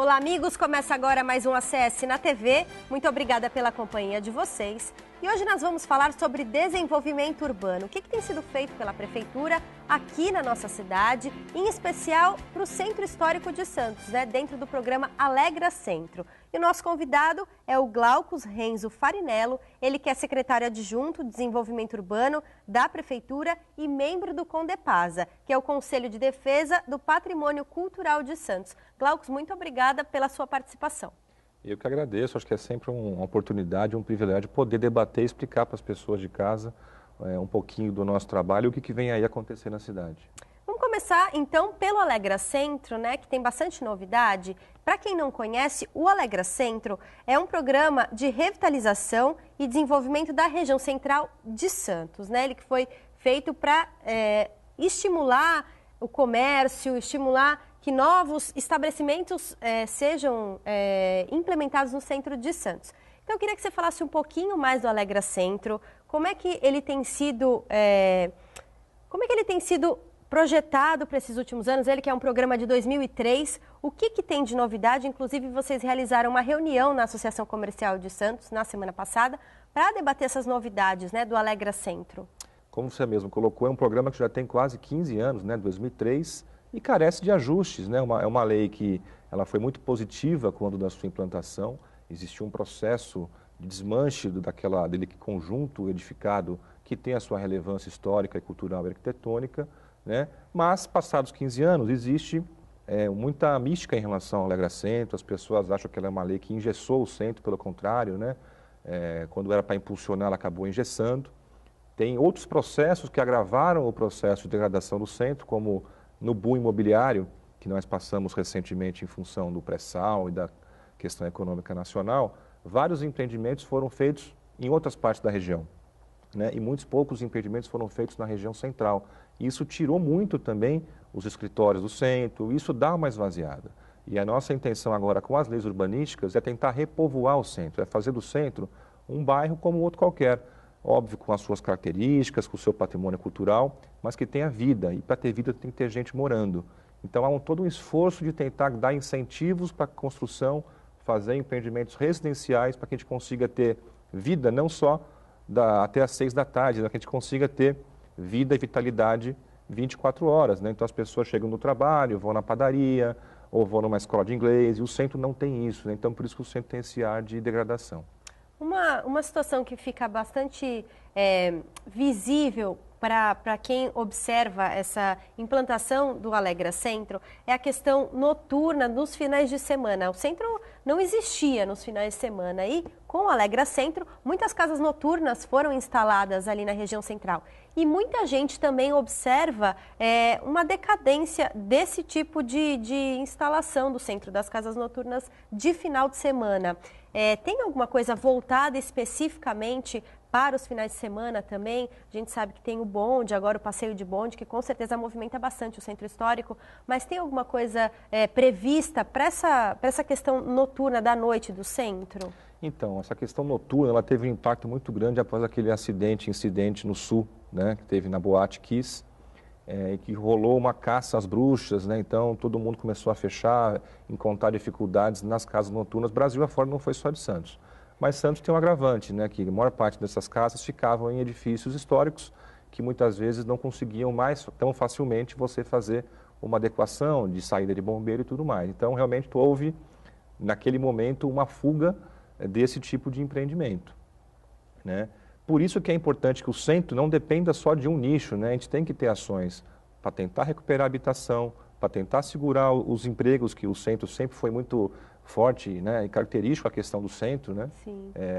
Olá, amigos! Começa agora mais um ACS na TV. Muito obrigada pela companhia de vocês. E hoje nós vamos falar sobre desenvolvimento urbano. O que tem sido feito pela Prefeitura aqui na nossa cidade, em especial para o Centro Histórico de Santos, dentro do programa Alegra Centro. E o nosso convidado é o Glaucus Renzo Farinello, ele que é secretário adjunto de Desenvolvimento Urbano da Prefeitura e membro do CONDEPASA, que é o Conselho de Defesa do Patrimônio Cultural de Santos. Glaucus, muito obrigada pela sua participação. Eu que agradeço, acho que é sempre uma oportunidade, um privilégio poder debater e explicar para as pessoas de casa um pouquinho do nosso trabalho e o que vem aí acontecer na cidade. Vamos começar então pelo Alegra Centro, que tem bastante novidade. Para quem não conhece, o Alegra Centro é um programa de revitalização e desenvolvimento da região central de Santos, Ele que foi feito para estimular o comércio, estimular que novos estabelecimentos sejam implementados no centro de Santos. Então, eu queria que você falasse um pouquinho mais do Alegra Centro, como é que ele tem sido projetado para esses últimos anos, ele que é um programa de 2003, o que tem de novidade? Inclusive, vocês realizaram uma reunião na Associação Comercial de Santos, na semana passada, para debater essas novidades do Alegra Centro. Como você mesmo colocou, é um programa que já tem quase 15 anos, 2003, e carece de ajustes, É uma lei que ela foi muito positiva quando da sua implantação. Existiu um processo de desmanche daquele conjunto edificado que tem a sua relevância histórica, cultural e arquitetônica, Mas, passados 15 anos, existe muita mística em relação ao Alegra Centro. As pessoas acham que ela é uma lei que engessou o centro, pelo contrário, Quando era para impulsionar, ela acabou engessando. Tem outros processos que agravaram o processo de degradação do centro, como no boom imobiliário, que nós passamos recentemente em função do pré-sal e da questão econômica nacional. Vários empreendimentos foram feitos em outras partes da região, E muitos poucos empreendimentos foram feitos na região central. E isso tirou muito também os escritórios do centro, isso dá uma esvaziada. E a nossa intenção agora com as leis urbanísticas é tentar repovoar o centro, é fazer do centro um bairro como outro qualquer. Óbvio, com as suas características, com o seu patrimônio cultural, mas que tenha vida. E para ter vida tem que ter gente morando. Então há todo um esforço de tentar dar incentivos para a construção, fazer empreendimentos residenciais para que a gente consiga ter vida não só até às 6 da tarde, que a gente consiga ter vida e vitalidade 24 horas. Então as pessoas chegam no trabalho, vão na padaria, ou vão numa escola de inglês, e o centro não tem isso. Então por isso que o centro tem esse ar de degradação. Uma situação que fica bastante visível para quem observa essa implantação do Alegra Centro é a questão noturna nos finais de semana. O centro não existia nos finais de semana e com o Alegra Centro muitas casas noturnas foram instaladas ali na região central. E muita gente também observa uma decadência desse tipo de instalação do centro, das casas noturnas de final de semana. Tem alguma coisa voltada especificamente para os finais de semana também? A gente sabe que tem o bonde, agora o passeio de bonde, que com certeza movimenta bastante o centro histórico, mas tem alguma coisa prevista para essa questão noturna da noite do centro? Então, essa questão noturna ela teve um impacto muito grande após aquele incidente no sul, que teve na Boate Kiss, que rolou uma caça às bruxas, Então todo mundo começou a fechar, encontrar dificuldades nas casas noturnas. Brasil afora não foi só de Santos. Mas Santos tem um agravante, que a maior parte dessas casas ficavam em edifícios históricos que muitas vezes não conseguiam mais tão facilmente você fazer uma adequação de saída de bombeiro e tudo mais. Então realmente houve, naquele momento, uma fuga desse tipo de empreendimento, Por isso que é importante que o centro não dependa só de um nicho, A gente tem que ter ações para tentar recuperar a habitação, para tentar segurar os empregos, que o centro sempre foi muito forte, e característico a questão do centro,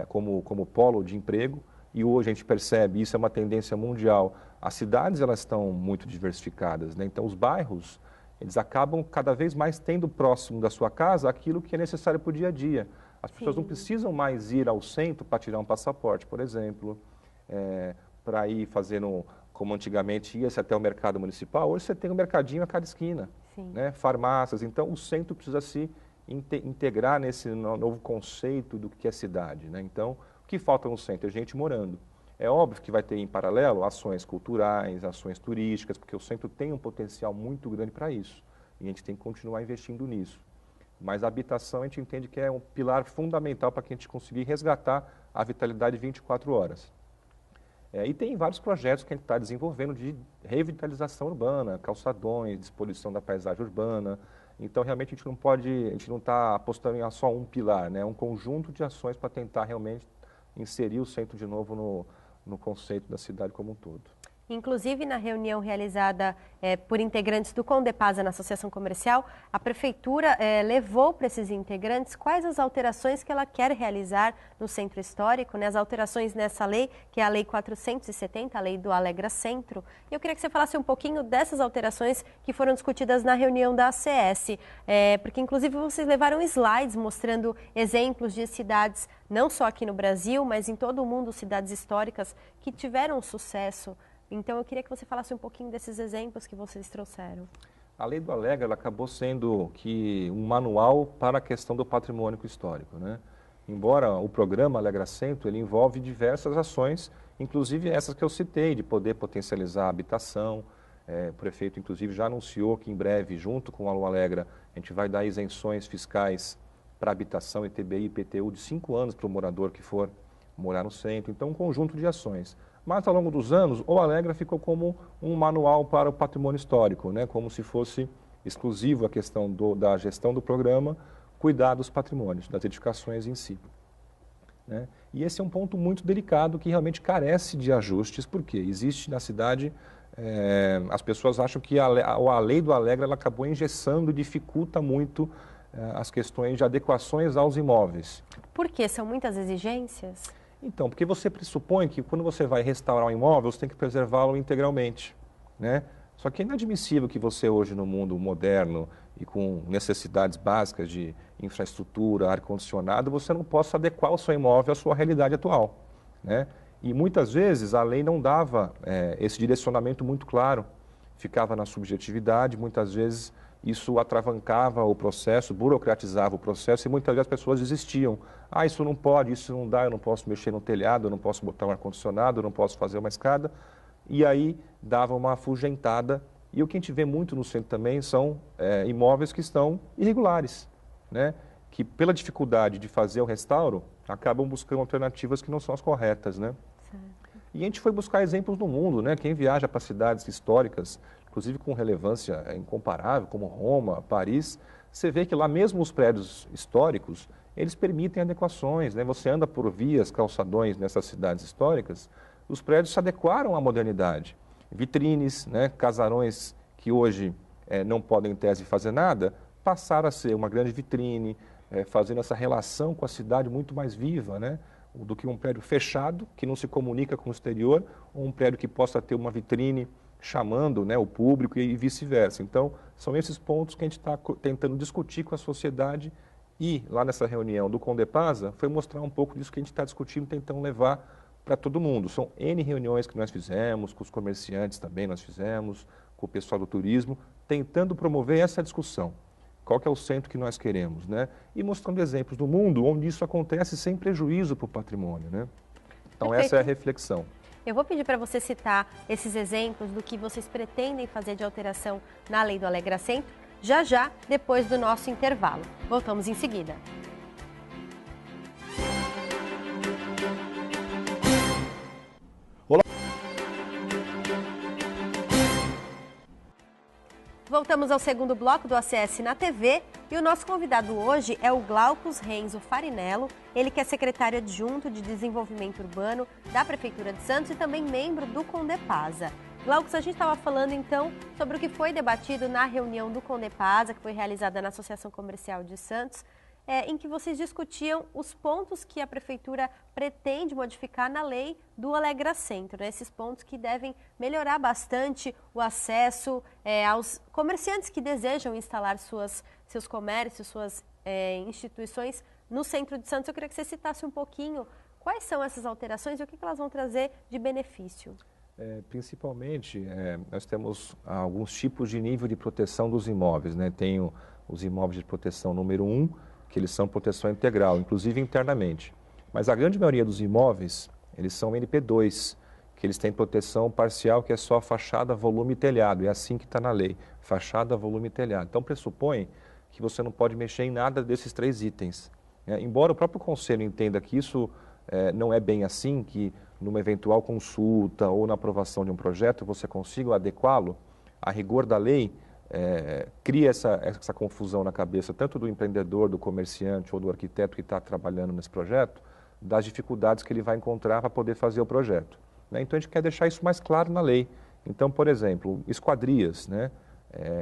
como polo de emprego. E hoje a gente percebe, isso é uma tendência mundial, as cidades elas estão muito diversificadas, Então os bairros, eles acabam cada vez mais tendo próximo da sua casa aquilo que é necessário para o dia a dia. As pessoas não precisam mais ir ao centro para tirar um passaporte, por exemplo, para ir fazendo, como antigamente ia-se até o mercado municipal. Hoje você tem um mercadinho a cada esquina, farmácias. Então o centro precisa se integrar nesse novo conceito do que é cidade. Então o que falta no centro é gente morando. É óbvio que vai ter em paralelo ações culturais, ações turísticas, porque o centro tem um potencial muito grande para isso. E a gente tem que continuar investindo nisso. mas a habitação a gente entende que é um pilar fundamental para que a gente conseguir resgatar a vitalidade 24 horas. E tem vários projetos que a gente está desenvolvendo de revitalização urbana, calçadões, disposição da paisagem urbana. Então, realmente, a gente não está apostando em só um pilar, né? É um conjunto de ações para tentar realmente inserir o centro de novo no conceito da cidade como um todo. Inclusive, na reunião realizada por integrantes do Condepasa na Associação Comercial, a Prefeitura levou para esses integrantes quais as alterações que ela quer realizar no Centro Histórico, né? As alterações nessa lei, que é a Lei 470, a Lei do Alegra Centro. E eu queria que você falasse um pouquinho dessas alterações que foram discutidas na reunião da ACS, porque, inclusive, vocês levaram slides mostrando exemplos de cidades, não só aqui no Brasil, mas em todo o mundo, cidades históricas que tiveram sucesso. Então, eu queria que você falasse um pouquinho desses exemplos que vocês trouxeram. A Lei do Alegra ela acabou sendo um manual para a questão do patrimônio histórico, né? Embora o programa Alegra Centro ele envolve diversas ações, inclusive essas que eu citei, de poder potencializar a habitação. O prefeito, inclusive, já anunciou que em breve, junto com a Lei Alegra, a gente vai dar isenções fiscais para habitação, ITBI e IPTU de 5 anos para o morador que for morar no centro. Então, um conjunto de ações. Mas, ao longo dos anos, o Alegra ficou como um manual para o patrimônio histórico, né? Como se fosse exclusivo a questão da gestão do programa, cuidar dos patrimônios, das edificações em si, né? E esse é um ponto muito delicado que realmente carece de ajustes, porque existe na cidade, as pessoas acham que a lei do Alegra ela acabou engessando e dificulta muito as questões de adequações aos imóveis. Por quê? São muitas exigências? Então, porque você pressupõe que quando você vai restaurar um imóvel, você tem que preservá-lo integralmente, né? Só que é inadmissível que você hoje no mundo moderno e com necessidades básicas de infraestrutura, ar-condicionado, você não possa adequar o seu imóvel à sua realidade atual, né? E muitas vezes a lei não dava esse direcionamento muito claro, ficava na subjetividade, muitas vezes isso atravancava o processo, burocratizava o processo e muitas vezes as pessoas desistiam. Ah, isso não pode, isso não dá, eu não posso mexer no telhado, eu não posso botar um ar-condicionado, eu não posso fazer uma escada. E aí dava uma afugentada. E o que a gente vê muito no centro também são imóveis que estão irregulares, né? Que pela dificuldade de fazer o restauro, acabam buscando alternativas que não são as corretas, né? E a gente foi buscar exemplos no mundo, né? Quem viaja para cidades históricas, inclusive com relevância incomparável, como Roma, Paris, você vê que lá mesmo os prédios históricos, eles permitem adequações, né? Você anda por vias, calçadões nessas cidades históricas, os prédios se adequaram à modernidade. Vitrines, né? Casarões que hoje não podem, em tese, fazer nada, passaram a ser uma grande vitrine, fazendo essa relação com a cidade muito mais viva, né? Do que um prédio fechado, que não se comunica com o exterior, ou um prédio que possa ter uma vitrine chamando, né, o público e vice-versa. Então, são esses pontos que a gente está tentando discutir com a sociedade e, lá nessa reunião do Condepasa, foi mostrar um pouco disso que a gente está discutindo, tentando levar para todo mundo. São N reuniões que nós fizemos, com os comerciantes também nós fizemos, com o pessoal do turismo, tentando promover essa discussão. Qual que é o centro que nós queremos, né? E mostrando exemplos do mundo onde isso acontece sem prejuízo para o patrimônio, né? Então, Perfeito. Essa é a reflexão. Eu vou pedir para você citar esses exemplos do que vocês pretendem fazer de alteração na Lei do Alegra Centro, já, depois do nosso intervalo. Voltamos em seguida. Olá. Voltamos ao segundo bloco do ACS na TV e o nosso convidado hoje é o Glaucus Renzo Farinello, ele que é secretário adjunto de Desenvolvimento Urbano da Prefeitura de Santos e também membro do Condepasa. Glaucus, a gente estava falando então sobre o que foi debatido na reunião do Condepasa, que foi realizada na Associação Comercial de Santos, em que vocês discutiam os pontos que a Prefeitura pretende modificar na lei do Alegra Centro, né? Esses pontos que devem melhorar bastante o acesso aos comerciantes que desejam instalar seus comércios, suas instituições no centro de Santos. Eu queria que você citasse um pouquinho quais são essas alterações e o que elas vão trazer de benefício. Principalmente, nós temos alguns tipos de nível de proteção dos imóveis, né? Tem os imóveis de proteção número 1, que eles são proteção integral, inclusive internamente. Mas a grande maioria dos imóveis, eles são NP2, que eles têm proteção parcial, que é só fachada, volume e telhado. É assim que está na lei, fachada, volume e telhado. Então, pressupõe que você não pode mexer em nada desses 3 itens. Embora o próprio Conselho entenda que isso não é bem assim, que numa eventual consulta ou na aprovação de um projeto você consiga adequá-lo, a rigor da lei cria essa confusão na cabeça tanto do empreendedor, do comerciante ou do arquiteto que está trabalhando nesse projeto, das dificuldades que ele vai encontrar para poder fazer o projeto. Então a gente quer deixar isso mais claro na lei. Então, por exemplo, esquadrias,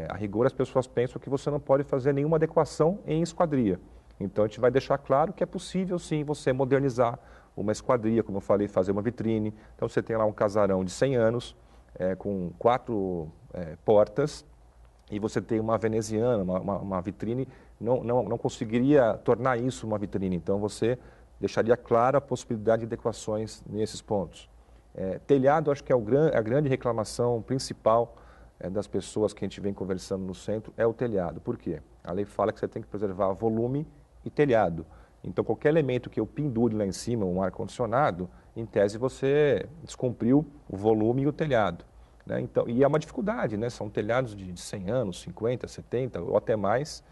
a rigor as pessoas pensam que você não pode fazer nenhuma adequação em esquadria. Então a gente vai deixar claro que é possível sim você modernizar uma esquadria, como eu falei, fazer uma vitrine. Então você tem lá um casarão de 100 anos, com 4 portas, e você tem uma veneziana, uma vitrine, não conseguiria tornar isso uma vitrine. Então você deixaria clara a possibilidade de adequações nesses pontos. Telhado, acho que é a grande reclamação principal das pessoas que a gente vem conversando no centro, é o telhado. Por quê? A lei fala que você tem que preservar volume e telhado. Então, qualquer elemento que eu pendure lá em cima, um ar-condicionado, em tese você descumpriu o volume e o telhado. Então, e é uma dificuldade, são telhados de 100 anos, 50, 70 ou até mais.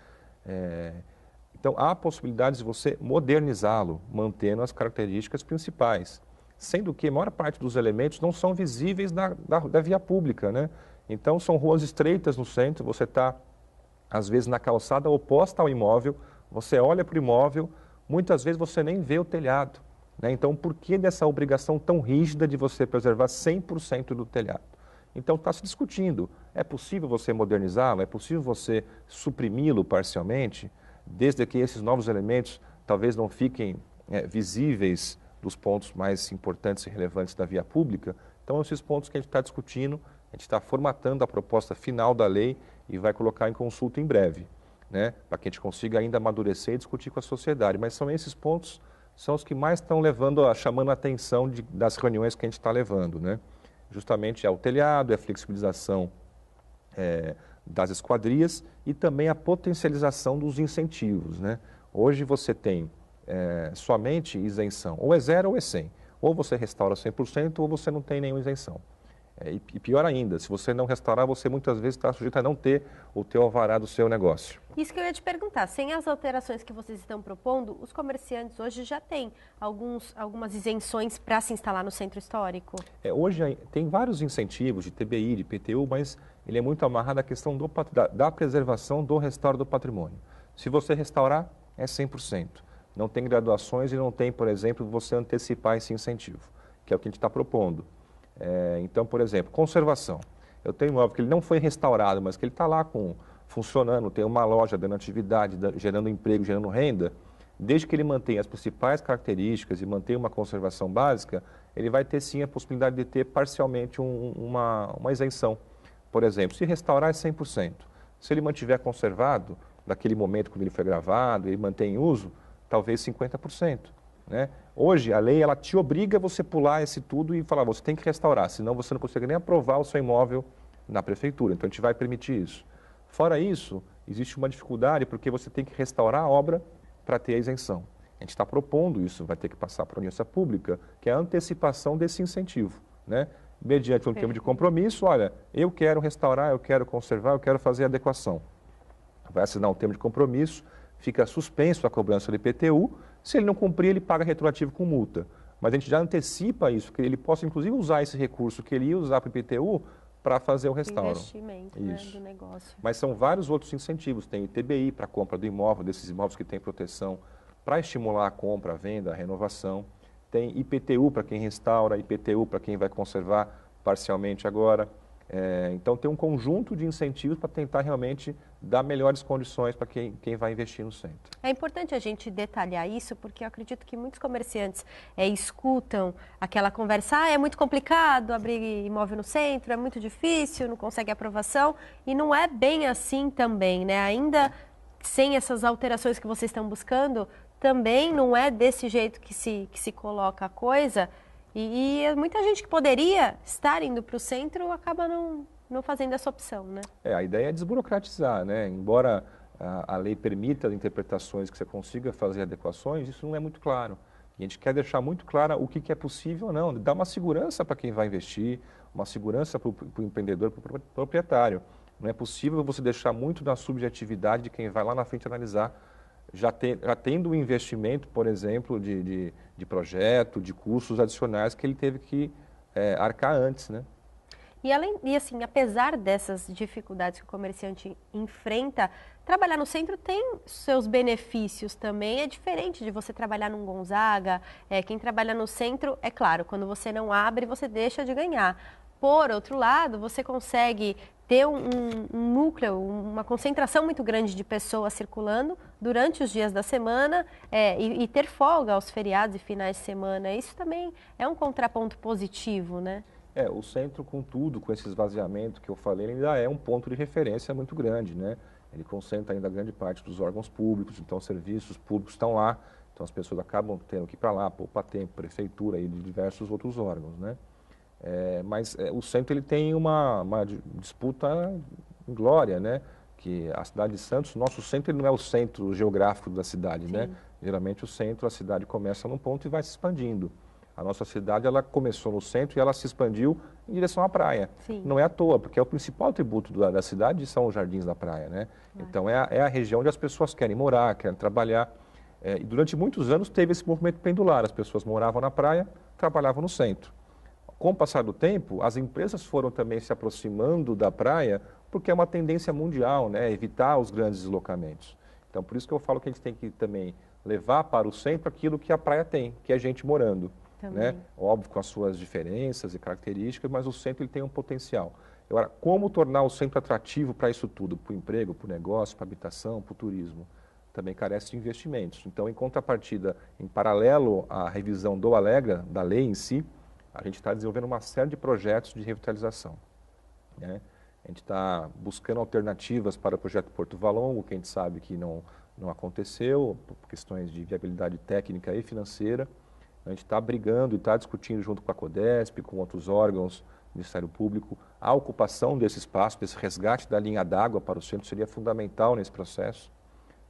Então, há possibilidades de você modernizá-lo, mantendo as características principais. Sendo que a maior parte dos elementos não são visíveis da via pública. Então, são ruas estreitas no centro, você está, às vezes, na calçada oposta ao imóvel, você olha para o imóvel, muitas vezes você nem vê o telhado. Então, por que dessa obrigação tão rígida de você preservar 100% do telhado? Então, está se discutindo, é possível você modernizá-lo, é possível você suprimi-lo parcialmente, desde que esses novos elementos talvez não fiquem visíveis dos pontos mais importantes e relevantes da via pública. Então, esses pontos que a gente está discutindo, a gente está formatando a proposta final da lei e vai colocar em consulta em breve, para que a gente consiga ainda amadurecer e discutir com a sociedade. Mas são esses pontos, são os que mais estão chamando a atenção das reuniões que a gente está levando, Justamente é o telhado, é a flexibilização das esquadrias e também a potencialização dos incentivos, Hoje você tem somente isenção, ou é 0 ou é 100. Ou você restaura 100% ou você não tem nenhuma isenção. E pior ainda, se você não restaurar, você muitas vezes está sujeito a não ter o teu alvará do seu negócio. Isso que eu ia te perguntar, sem as alterações que vocês estão propondo, os comerciantes hoje já têm algumas isenções para se instalar no centro histórico? Hoje tem vários incentivos de TBI, de IPTU, mas ele é muito amarrado à questão da preservação do restauro do patrimônio. Se você restaurar, é 100%. Não tem graduações e não tem, por exemplo, você antecipar esse incentivo, que é o que a gente está propondo. Então, por exemplo, conservação. Eu tenho um imóvel que ele não foi restaurado, mas que ele está lá funcionando, tem uma loja dando atividade, gerando emprego, gerando renda. Desde que ele mantenha as principais características e mantenha uma conservação básica, ele vai ter sim a possibilidade de ter parcialmente uma isenção. Por exemplo, se restaurar é 100%. Se ele mantiver conservado, daquele momento quando ele foi gravado, ele mantém em uso, talvez 50%. Hoje, a lei ela te obriga a você pular esse tudo e falar, você tem que restaurar, senão você não consegue nem aprovar o seu imóvel na prefeitura. Então, a gente vai permitir isso. Fora isso, existe uma dificuldade porque você tem que restaurar a obra para ter a isenção. A gente está propondo isso, vai ter que passar para a audiência pública, que é a antecipação desse incentivo. Mediante um termo de compromisso, olha, eu quero restaurar, eu quero conservar, eu quero fazer adequação. Vai assinar um termo de compromisso, fica suspenso a cobrança do IPTU. Se ele não cumprir, ele paga retroativo com multa. Mas a gente já antecipa isso, que ele possa, inclusive, usar esse recurso que ele ia usar para o IPTU para fazer o restauro. Investimento do negócio. Mas são vários outros incentivos. Tem ITBI para a compra do imóvel, desses imóveis que têm proteção, para estimular a compra, a venda, a renovação. Tem IPTU para quem restaura, IPTU para quem vai conservar parcialmente agora. Então, tem um conjunto de incentivos para tentar realmente dar melhores condições para quem vai investir no centro. É importante a gente detalhar isso, porque eu acredito que muitos comerciantes escutam aquela conversa, é muito complicado abrir imóvel no centro, é muito difícil, não consegue aprovação, e não é bem assim também, Ainda sem essas alterações que vocês estão buscando, também não é desse jeito que se coloca a coisa. E muita gente que poderia estar indo para o centro acaba não fazendo essa opção, A ideia é desburocratizar, Embora a lei permita interpretações que você consiga fazer adequações, isso não é muito claro. E a gente quer deixar muito claro o que é possível ou não, dar uma segurança para quem vai investir, uma segurança para o empreendedor, para o proprietário. Não é possível você deixar muito na subjetividade de quem vai lá na frente analisar, já tendo um investimento, por exemplo, de projeto, de custos adicionais que ele teve que arcar antes, né? E assim, apesar dessas dificuldades que o comerciante enfrenta, trabalhar no centro tem seus benefícios também. É diferente de você trabalhar num Gonzaga. Quem trabalha no centro, é claro, quando você não abre, você deixa de ganhar. Por outro lado, você consegue ter um núcleo, uma concentração muito grande de pessoas circulando durante os dias da semana e ter folga aos feriados e finais de semana. Isso também é um contraponto positivo, né? O centro, contudo, com esse esvaziamento que eu falei, ele ainda é um ponto de referência muito grande, né? Ele concentra ainda grande parte dos órgãos públicos, então os serviços públicos estão lá, então as pessoas acabam tendo que ir para lá, poupar tempo, prefeitura e de diversos outros órgãos, né? Mas o centro ele tem uma disputa em glória, né? Que a cidade de Santos, nosso centro ele não é o centro geográfico da cidade, né? Geralmente o centro, a cidade começa num ponto e vai se expandindo. A nossa cidade, ela começou no centro e ela se expandiu em direção à praia. Sim. Não é à toa, porque é o principal tributo da cidade são os jardins da praia, né? Claro. Então, é a região onde as pessoas querem morar, querem trabalhar. E durante muitos anos teve esse movimento pendular. As pessoas moravam na praia, trabalhavam no centro. Com o passar do tempo, as empresas foram também se aproximando da praia, porque é uma tendência mundial, né? Evitar os grandes deslocamentos. Então, por isso que eu falo que a gente tem que também levar para o centro aquilo que a praia tem, que é gente morando. Né? Óbvio, com as suas diferenças e características, mas o centro ele tem um potencial. Agora, como tornar o centro atrativo para isso tudo? Para o emprego, para o negócio, para a habitação, para o turismo? Também carece de investimentos. Então, em contrapartida, em paralelo à revisão do Alegra, da lei em si, a gente está desenvolvendo uma série de projetos de revitalização, né? A gente está buscando alternativas para o projeto Porto Valongo, que a gente sabe que não aconteceu, por questões de viabilidade técnica e financeira. A gente está brigando e está discutindo junto com a Codesp, com outros órgãos, Ministério Público, a ocupação desse espaço, desse resgate da linha d'água para o centro seria fundamental nesse processo,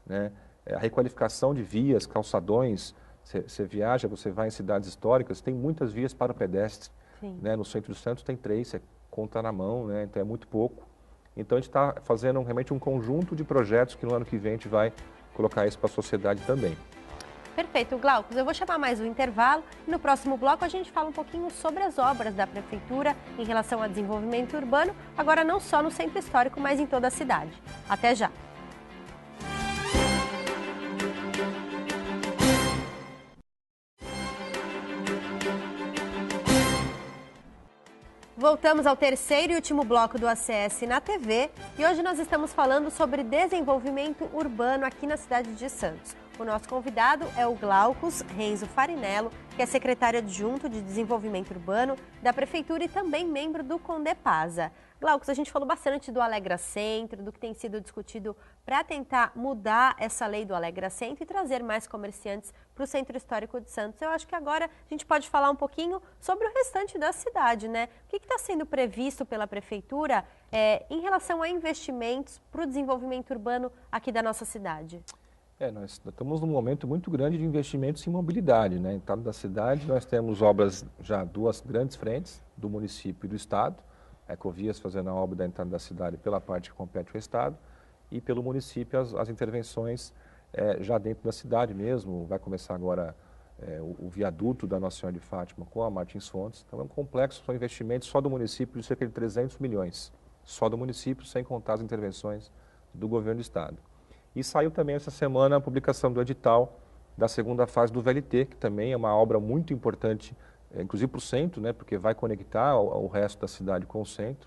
né? A requalificação de vias, calçadões, você viaja, você vai em cidades históricas, tem muitas vias para o pedestre, né? No centro do Santos tem 3, você conta na mão, né? Então é muito pouco. Então a gente está fazendo realmente um conjunto de projetos que no ano que vem a gente vai colocar isso para a sociedade também. Perfeito, Glaucus. Eu vou chamar mais um intervalo e no próximo bloco a gente fala um pouquinho sobre as obras da Prefeitura em relação ao desenvolvimento urbano, agora não só no centro histórico, mas em toda a cidade. Até já! Voltamos ao terceiro e último bloco do ACS na TV e hoje nós estamos falando sobre desenvolvimento urbano aqui na cidade de Santos. O nosso convidado é o Glaucus Renzo Farinello, que é secretário adjunto de Desenvolvimento Urbano da Prefeitura e também membro do Condepasa. Glaucus, a gente falou bastante do Alegra Centro, do que tem sido discutido para tentar mudar essa lei do Alegra Centro e trazer mais comerciantes para o Centro Histórico de Santos. Eu acho que agora a gente pode falar um pouquinho sobre o restante da cidade, né? O que está sendo previsto pela Prefeitura em relação a investimentos para o desenvolvimento urbano aqui da nossa cidade? Nós estamos num momento muito grande de investimentos em mobilidade, né? Em torno da cidade, nós temos obras, já 2 grandes frentes, do município e do Estado, Ecovias fazendo a obra da entrada da cidade pela parte que compete ao Estado, e pelo município as intervenções já dentro da cidade mesmo. Vai começar agora o viaduto da Nossa Senhora de Fátima com a Martins Fontes. Então é um complexo, são investimentos só do município de cerca de 300 milhões, só do município, sem contar as intervenções do governo do Estado. E saiu também essa semana a publicação do edital da segunda fase do VLT, que também é uma obra muito importante, inclusive para o centro, né, porque vai conectar o resto da cidade com o centro.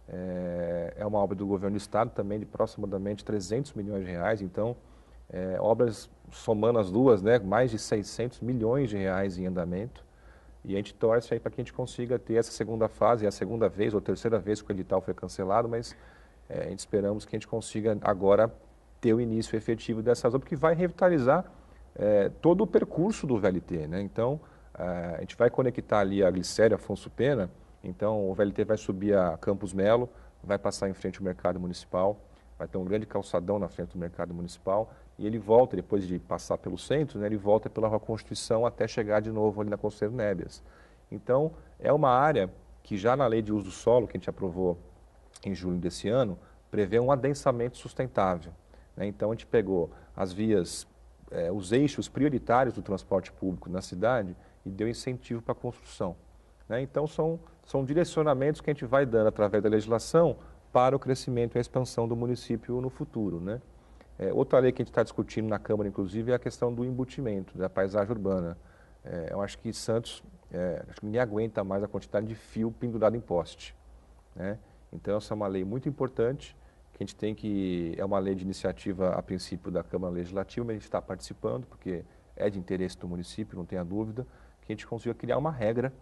É uma obra do governo do Estado também de aproximadamente 300 milhões de reais. Então, obras somando as duas, né, mais de 600 milhões de reais em andamento. E a gente torce aí para que a gente consiga ter essa segunda fase, é a segunda vez ou terceira vez que o edital foi cancelado, mas a gente esperamos que a gente consiga agora ter o início efetivo dessas obras, porque vai revitalizar todo o percurso do VLT, né? Então, a gente vai conectar ali a Glicério, Afonso Pena, então o VLT vai subir a Campos Melo, vai passar em frente ao mercado municipal, vai ter um grande calçadão na frente do mercado municipal, e ele volta, depois de passar pelo centro, né, ele volta pela Rua Constituição até chegar de novo ali na Conselheiro Nébias. Então, é uma área que já na lei de uso do solo, que a gente aprovou em julho desse ano, prevê um adensamento sustentável, né? Então, a gente pegou as vias, os eixos prioritários do transporte público na cidade e deu incentivo para a construção, né? Então, são direcionamentos que a gente vai dando através da legislação para o crescimento e a expansão do município no futuro, né? Outra lei que a gente está discutindo na Câmara, inclusive, é a questão do embutimento, da paisagem urbana. Eu acho que Santos, acho que ninguém aguenta mais a quantidade de fio pendurado em poste, né? Então, essa é uma lei muito importante, que a gente tem que... É uma lei de iniciativa, a princípio, da Câmara Legislativa, mas a gente está participando, porque é de interesse do município, não tenha dúvida, que a gente consiga criar uma regra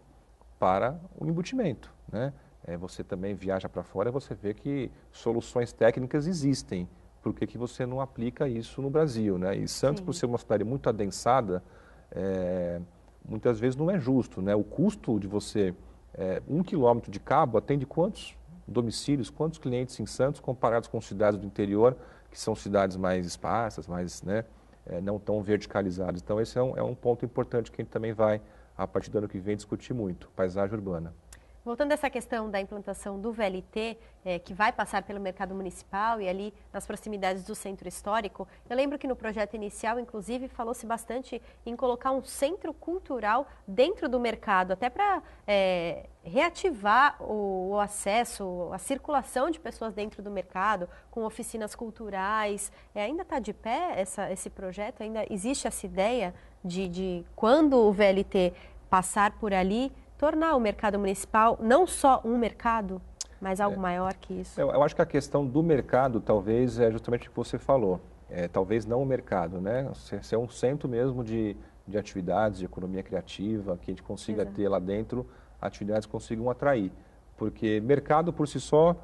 para o embutimento, né? Você também viaja para fora e você vê que soluções técnicas existem. Por que você não aplica isso no Brasil, né? E Santos, por ser uma cidade muito adensada, muitas vezes não é justo, né? O custo de você... 1 quilômetro de cabo atende quantos domicílios, quantos clientes em Santos, comparados com cidades do interior, que são cidades mais esparsas, mais, né, não tão verticalizadas. Então, esse é um ponto importante que a gente também vai, a partir do ano que vem, discutir muito, paisagem urbana. Voltando a essa questão da implantação do VLT, que vai passar pelo mercado municipal e ali nas proximidades do centro histórico, eu lembro que no projeto inicial, inclusive, falou-se bastante em colocar um centro cultural dentro do mercado, até para reativar o acesso, a circulação de pessoas dentro do mercado, com oficinas culturais. Ainda está de pé esse projeto? Ainda existe essa ideia de quando o VLT passar por ali, tornar o mercado municipal não só um mercado, mas algo maior que isso? Eu acho que a questão do mercado talvez é justamente o que você falou. Talvez não o mercado, né? Ser um centro mesmo de atividades, de economia criativa, que a gente consiga ter lá dentro atividades que consigam atrair. Porque mercado por si só,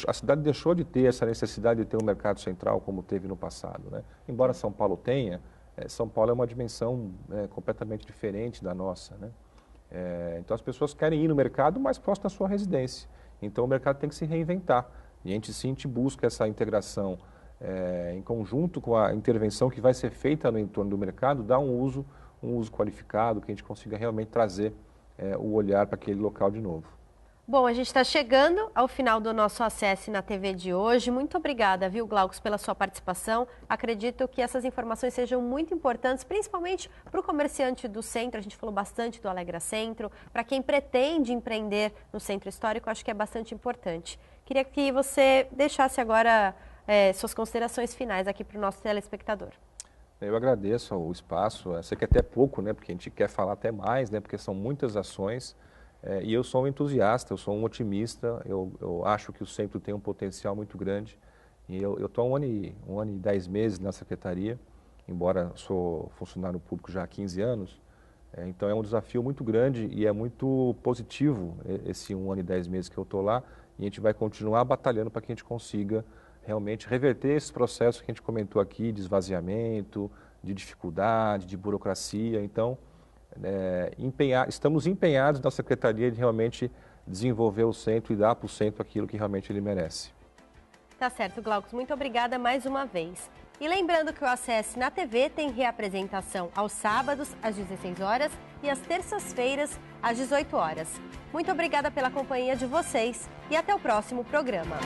a cidade deixou de ter essa necessidade de ter um mercado central como teve no passado, né? Embora São Paulo tenha, São Paulo é uma dimensão completamente diferente da nossa, né? Então as pessoas querem ir no mercado mais próximo da sua residência. Então o mercado tem que se reinventar. E a gente busca essa integração em conjunto com a intervenção que vai ser feita no entorno do mercado, dar um uso qualificado, que a gente consiga realmente trazer o olhar para aquele local de novo. Bom, a gente está chegando ao final do nosso Acesse na TV de hoje. Muito obrigada, viu, Glaucus, pela sua participação. Acredito que essas informações sejam muito importantes, principalmente para o comerciante do centro. A gente falou bastante do Alegra Centro. Para quem pretende empreender no centro histórico, acho que é bastante importante. Queria que você deixasse agora suas considerações finais aqui para o nosso telespectador. Eu agradeço o espaço. Eu sei que é até pouco, né, porque a gente quer falar até mais, né, porque são muitas ações. E eu sou um entusiasta, eu sou um otimista, eu acho que o centro tem um potencial muito grande. E eu estou há 1 ano e 10 meses na secretaria, embora sou funcionário público já há 15 anos. Então é um desafio muito grande e é muito positivo esse 1 ano e 10 meses que eu estou lá. E a gente vai continuar batalhando para que a gente consiga realmente reverter esses processos que a gente comentou aqui, de esvaziamento, de dificuldade, de burocracia. Então, estamos empenhados na Secretaria de realmente desenvolver o centro e dar para o centro aquilo que realmente ele merece. Tá certo, Glaucus. Muito obrigada mais uma vez. E lembrando que o Acesse na TV tem reapresentação aos sábados, às 16 horas e às terças-feiras, às 18 horas. Muito obrigada pela companhia de vocês e até o próximo programa.